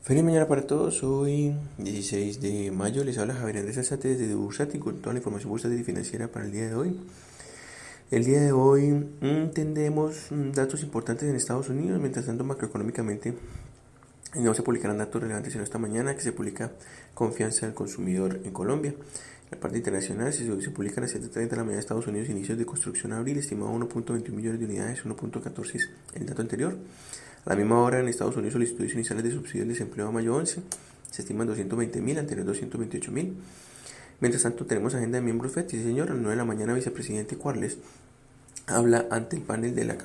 Feliz mañana para todos, hoy 16 de mayo les habla Javier Andrés Alzate desde Bursátil con toda la información bursátil y financiera para el día de hoy. El día de hoy tendremos datos importantes en Estados Unidos, mientras tanto macroeconómicamente no se publicarán datos relevantes en esta mañana, que se publica confianza del consumidor en Colombia. La parte internacional se publica a las 7:30 de la mañana de Estados Unidos, inicios de construcción abril, estimado 1.21 millones de unidades, 1.14 el dato anterior. A la misma hora en Estados Unidos, solicitudes iniciales de subsidio del desempleo a mayo 11, se estiman 220.000, anterior 228.000. Mientras tanto tenemos agenda de miembros FED, sí señor, a las 9 de la mañana vicepresidente Quarles habla ante el panel de la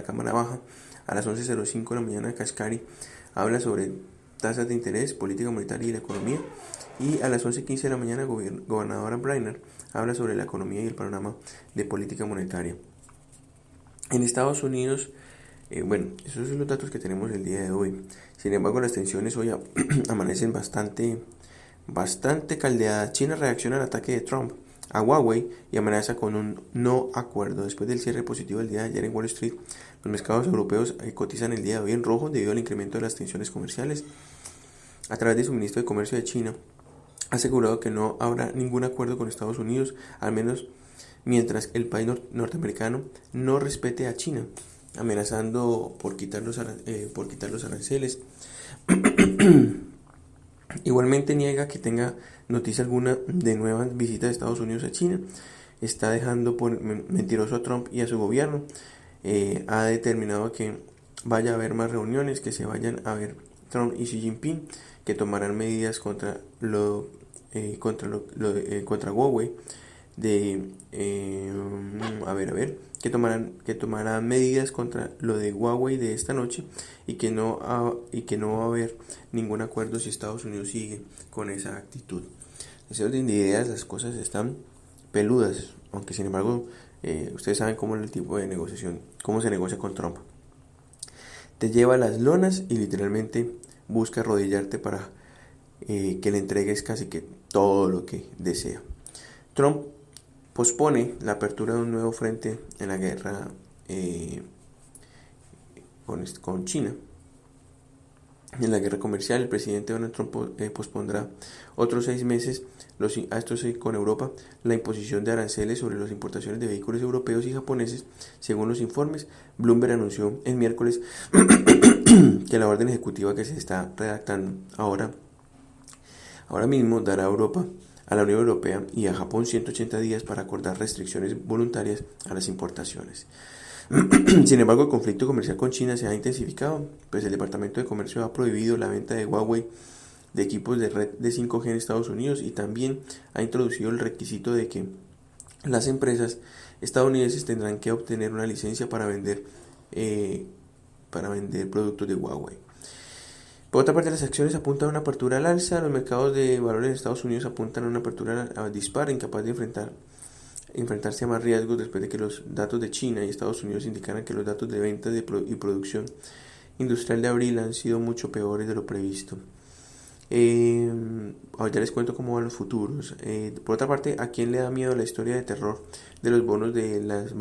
Cámara Baja. A las 11:05 de la mañana Kashkari habla sobre tasas de interés, política monetaria y la economía. Y a las 11:15 de la mañana gobernadora Brainerd habla sobre la economía y el panorama de política monetaria. En Estados Unidos, esos son los datos que tenemos el día de hoy. Sin embargo, las tensiones hoy amanecen bastante caldeadas. China reacciona al ataque de Trump a Huawei y amenaza con un no acuerdo. Después del cierre positivo del día de ayer en Wall Street, los mercados europeos cotizan el día de hoy en rojo debido al incremento de las tensiones comerciales. A través de su ministro de Comercio de China, ha asegurado que no habrá ningún acuerdo con Estados Unidos, al menos mientras el país norteamericano no respete a China, amenazando por quitar los aranceles. Igualmente niega que tenga noticia alguna de nuevas visitas de Estados Unidos a China. Está dejando por mentiroso a Trump y a su gobierno. Ha determinado que vaya a haber más reuniones, que se vayan a ver Trump y Xi Jinping, que tomarán medidas contra Huawei, que tomarán medidas contra lo de Huawei de esta noche, y que no va a haber ningún acuerdo si Estados Unidos sigue con esa actitud. En ese orden de ideas, las cosas están peludas, aunque sin embargo ustedes saben cómo es el tipo de negociación, cómo se negocia con Trump. Te lleva a las lonas y literalmente busca arrodillarte para que le entregues casi que todo lo que desea. Trump pospone la apertura de un nuevo frente en la guerra con China. En la guerra comercial, el presidente Donald Trump pospondrá otros 6 meses, con Europa, la imposición de aranceles sobre las importaciones de vehículos europeos y japoneses. Según los informes, Bloomberg anunció el miércoles que la orden ejecutiva que se está redactando ahora mismo dará a la Unión Europea y a Japón 180 días para acordar restricciones voluntarias a las importaciones. Sin embargo, el conflicto comercial con China se ha intensificado, pues el Departamento de Comercio ha prohibido la venta de Huawei de equipos de red de 5G en Estados Unidos, y también ha introducido el requisito de que las empresas estadounidenses tendrán que obtener una licencia para vender productos de Huawei. Por otra parte, las acciones apuntan a una apertura al alza. Los mercados de valores de Estados Unidos apuntan a una apertura dispar, incapaz de enfrentarse a más riesgos después de que los datos de China y Estados Unidos indicaran que los datos de ventas y producción industrial de abril han sido mucho peores de lo previsto. Ahora les cuento cómo van los futuros. Por otra parte, ¿a quién le da miedo la historia de terror de los bonos de las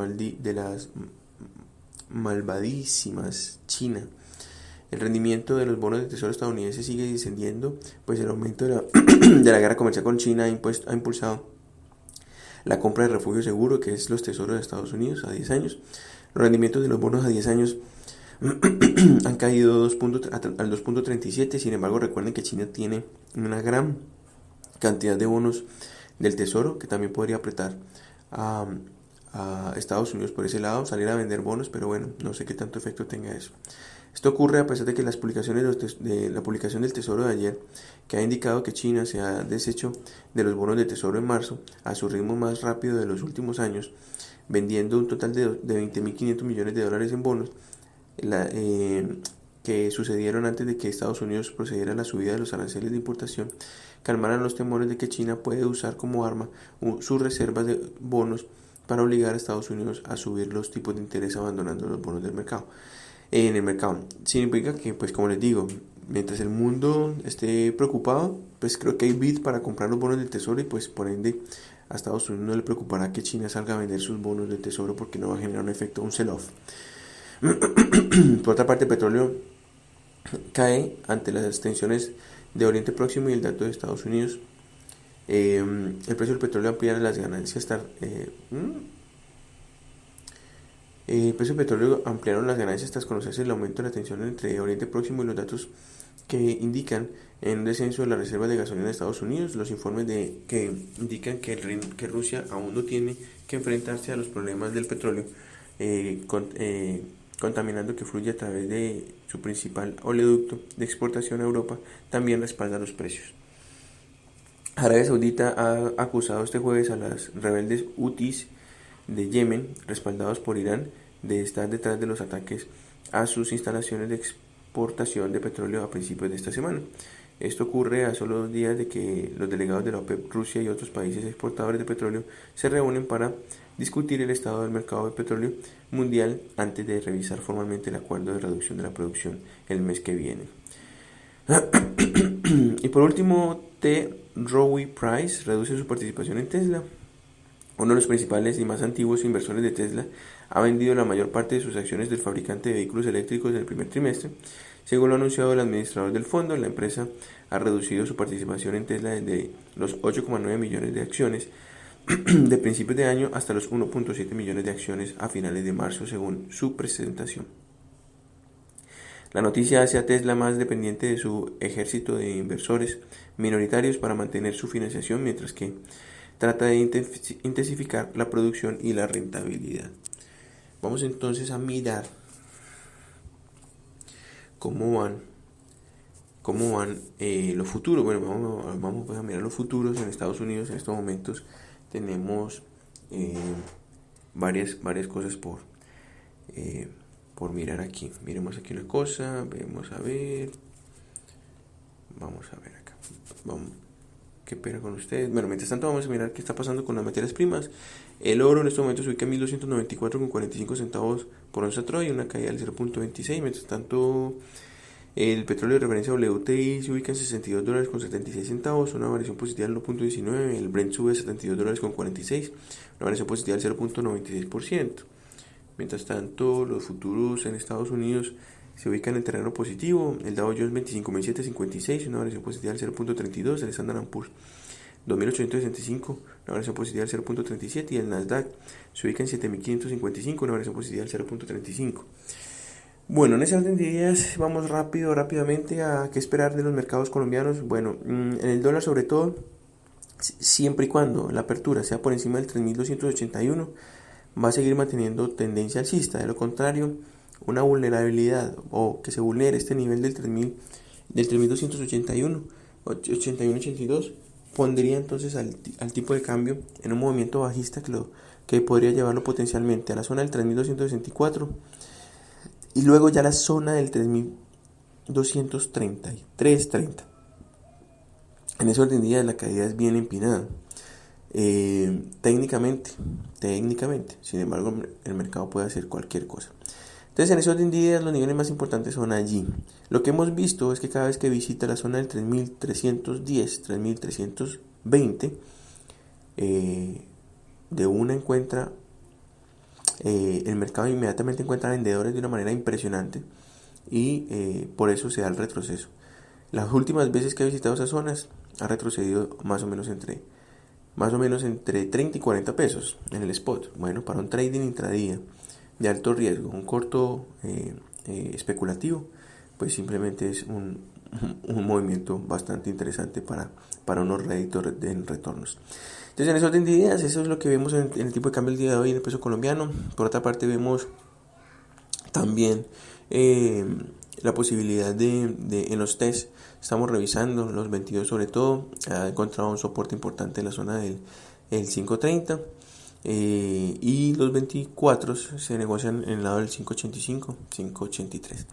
malvadísimas China? El rendimiento de los bonos de tesoro estadounidenses sigue descendiendo, pues el aumento de la guerra comercial con China ha impulsado la compra de refugio seguro, que es los tesoros de Estados Unidos a 10 años. Los rendimientos de los bonos a 10 años han caído al 2.37. Sin embargo, recuerden que China tiene una gran cantidad de bonos del tesoro, que también podría apretar a Estados Unidos por ese lado, salir a vender bonos, pero bueno, no sé qué tanto efecto tenga eso. Esto ocurre a pesar de que las publicaciones de la publicación del Tesoro de ayer, que ha indicado que China se ha deshecho de los bonos de Tesoro en marzo a su ritmo más rápido de los últimos años, vendiendo un total de 20.500 millones de dólares en bonos, que sucedieron antes de que Estados Unidos procediera a la subida de los aranceles de importación, calmaran los temores de que China puede usar como arma sus reservas de bonos para obligar a Estados Unidos a subir los tipos de interés, abandonando los bonos del mercado. En el mercado significa que, pues como les digo, mientras el mundo esté preocupado, pues creo que hay bid para comprar los bonos del tesoro, y pues por ende a Estados Unidos no le preocupará que China salga a vender sus bonos del tesoro, porque no va a generar un efecto, un sell-off. Por otra parte, el petróleo cae ante las tensiones de Oriente Próximo y el dato de Estados Unidos. El precio del petróleo ampliará las ganancias. El precio del petróleo ampliaron las ganancias tras conocerse el aumento de la tensión entre Oriente Próximo y los datos que indican en un descenso de las reservas de gasolina de Estados Unidos. Los informes que indican que Rusia aún no tiene que enfrentarse a los problemas del petróleo, contaminando que fluye a través de su principal oleoducto de exportación a Europa, también respalda los precios. Arabia Saudita ha acusado este jueves a las rebeldes hutis de Yemen, respaldados por Irán, de estar detrás de los ataques a sus instalaciones de exportación de petróleo a principios de esta semana. Esto ocurre a solo 2 días de que los delegados de la OPEP, Rusia y otros países exportadores de petróleo se reúnen para discutir el estado del mercado de petróleo mundial antes de revisar formalmente el acuerdo de reducción de la producción el mes que viene. Y por último, T. Rowe Price reduce su participación en Tesla. Uno de los principales y más antiguos inversores de Tesla ha vendido la mayor parte de sus acciones del fabricante de vehículos eléctricos en el primer trimestre. Según lo anunciado el administrador del fondo, la empresa ha reducido su participación en Tesla desde los 8,9 millones de acciones de principios de año hasta los 1,7 millones de acciones a finales de marzo, según su presentación. La noticia hace a Tesla más dependiente de su ejército de inversores minoritarios para mantener su financiación, mientras que trata de intensificar la producción y la rentabilidad. Vamos entonces a mirar cómo van los futuros. Bueno, vamos a mirar los futuros en Estados Unidos. En estos momentos tenemos varias cosas por mirar aquí. Miremos aquí una cosa, vamos a ver acá. ¿Qué pena con ustedes? Bueno, mientras tanto vamos a mirar qué está pasando con las materias primas. El oro en este momento se ubica en 1.294,45 centavos por onza Troy, una caída del 0.26. Mientras tanto, el petróleo de referencia WTI se ubica en $62.76, una variación positiva del 1.19. El Brent sube a $72.46, una variación positiva del 0.96%. Mientras tanto, los futuros en Estados Unidos se ubican en terreno positivo. El Dow Jones 25.756, una variación positiva del 0.32. El Standard & Poor's 2.865, una variación positiva del 0.37. Y el Nasdaq se ubica en 7.555, una variación positiva del 0.35. Bueno, en ese orden de ideas vamos rápidamente a qué esperar de los mercados colombianos. Bueno, en el dólar sobre todo, siempre y cuando la apertura sea por encima del 3.281, va a seguir manteniendo tendencia alcista. De lo contrario, una vulnerabilidad o que se vulnere este nivel del 3.281, 82, pondría entonces al tipo de cambio en un movimiento bajista que podría llevarlo potencialmente a la zona del 3.264 y luego ya la zona del 3.233.30. En ese orden de días la caída es bien empinada. Técnicamente, sin embargo, el mercado puede hacer cualquier cosa. Entonces, en ese orden de ideas, los niveles más importantes son allí. Lo que hemos visto es que cada vez que visita la zona del 3.310, 3.320, de una encuentra, el mercado inmediatamente encuentra vendedores de una manera impresionante y por eso se da el retroceso. Las últimas veces que ha visitado esas zonas ha retrocedido más o menos entre 30 y 40 pesos en el spot. Bueno, para un trading intradía de alto riesgo, un corto especulativo, pues simplemente es un movimiento bastante interesante para unos réditos en retornos. Entonces, en ese orden de ideas, eso es lo que vemos en el tipo de cambio el día de hoy en el peso colombiano. Por otra parte, vemos también la posibilidad de en los test, estamos revisando los 22 sobre todo, ha encontrado un soporte importante en la zona del 5.30, y los 24 se negocian en el lado del 5.85, 5.83.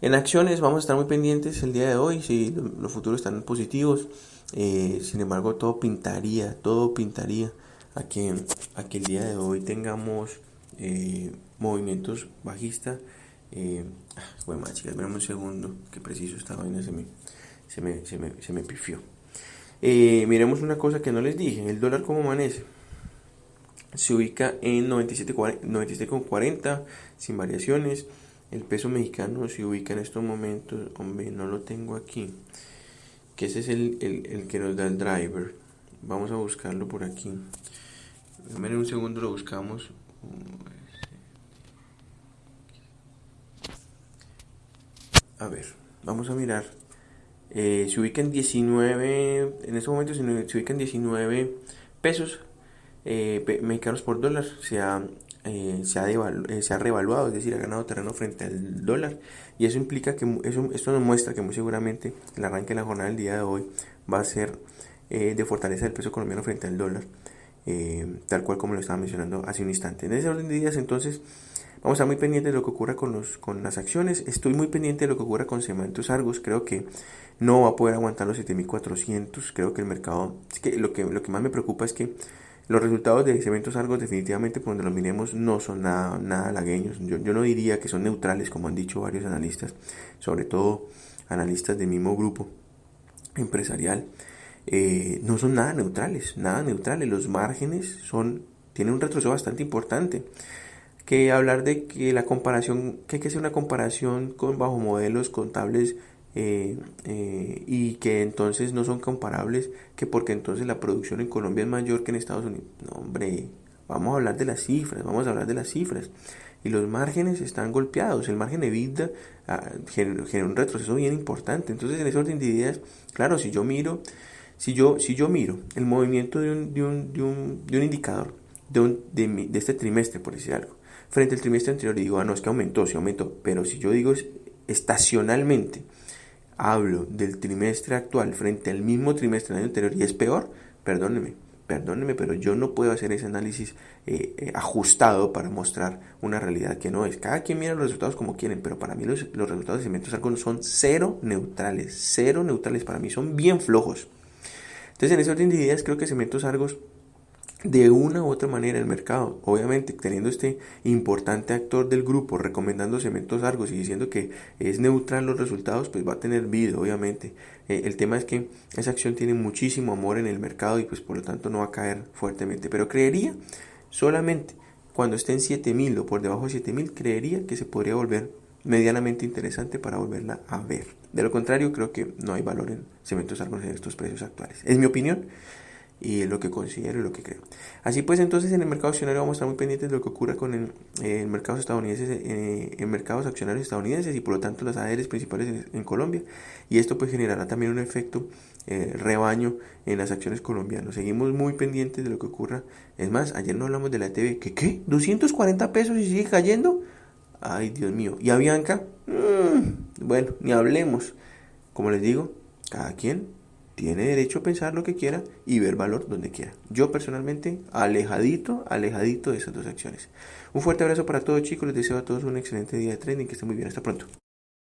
En acciones vamos a estar muy pendientes el día de hoy, si los futuros están positivos. Sin embargo, todo pintaría a que el día de hoy tengamos movimientos bajistas. Bueno, chicas, esperemos un segundo, que preciso esta vaina se me pifió. Miremos una cosa que no les dije, el dólar cómo amanece. Se ubica en 97,40 sin variaciones. el peso mexicano se ubica en estos momentos, hombre, no lo tengo aquí, que ese es el que nos da el driver. Vamos a buscarlo por aquí. En un segundo lo buscamos. A ver, vamos a mirar. Se ubica en 19, en este momento se ubica en 19 pesos mexicanos por dólar. Se ha revaluado, es decir, ha ganado terreno frente al dólar. Y eso implica que esto nos muestra que muy seguramente el arranque de la jornada del día de hoy va a ser de fortaleza del peso colombiano frente al dólar, tal cual como lo estaba mencionando hace un instante. En ese orden de días, entonces, vamos a estar muy pendientes de lo que ocurra con las acciones. Estoy muy pendiente de lo que ocurra con Cementos Argos. Creo que no va a poder aguantar los 7.400. Creo que el mercado... Es que lo que más me preocupa es que los resultados de Cementos Argos definitivamente, por donde los miremos, no son nada halagueños. Yo no diría que son neutrales, como han dicho varios analistas, sobre todo analistas del mismo grupo empresarial. No son nada neutrales. Los márgenes tienen un retroceso bastante importante. Que hablar de que la comparación, que hay que hacer una comparación bajo modelos contables y que entonces no son comparables, que porque entonces la producción en Colombia es mayor que en Estados Unidos. No, hombre, vamos a hablar de las cifras. Y los márgenes están golpeados. El margen de EBITDA genera un retroceso bien importante. Entonces, en ese orden de ideas, claro, si yo miro el movimiento de un indicador de este trimestre, por decir algo, frente al trimestre anterior, y digo, no, es que sí aumentó, pero si yo digo estacionalmente, hablo del trimestre actual frente al mismo trimestre del año anterior y es peor, perdóneme, pero yo no puedo hacer ese análisis ajustado para mostrar una realidad que no es. Cada quien mira los resultados como quieren, pero para mí los resultados de Cementos Argos son cero neutrales, para mí son bien flojos. Entonces, en ese orden de ideas, creo que Cementos Argos, de una u otra manera, el mercado, obviamente teniendo este importante actor del grupo recomendando Cementos Argos y diciendo que es neutral los resultados, pues va a tener vida, obviamente. El tema es que esa acción tiene muchísimo amor en el mercado y pues por lo tanto no va a caer fuertemente. Pero creería solamente cuando esté en 7.000 o por debajo de 7.000, creería que se podría volver medianamente interesante para volverla a ver. De lo contrario, creo que no hay valor en Cementos Argos en estos precios actuales. Es mi opinión y es lo que considero y lo que creo. Así pues, entonces en el mercado accionario vamos a estar muy pendientes de lo que ocurra con el mercados estadounidenses, en mercados accionarios estadounidenses y por lo tanto las ADRs principales en Colombia, y esto pues generará también un efecto rebaño en las acciones colombianas. Seguimos muy pendientes de lo que ocurra. Es más, ayer no hablamos de la ETB. ¿Qué? ¿240 pesos y sigue cayendo? Ay, Dios mío. ¿Y a Bianca? Bueno, ni hablemos. Como les digo, cada quien tiene derecho a pensar lo que quiera y ver valor donde quiera. Yo personalmente, alejadito de esas dos acciones. Un fuerte abrazo para todos, chicos. Les deseo a todos un excelente día de trading. Que estén muy bien. Hasta pronto.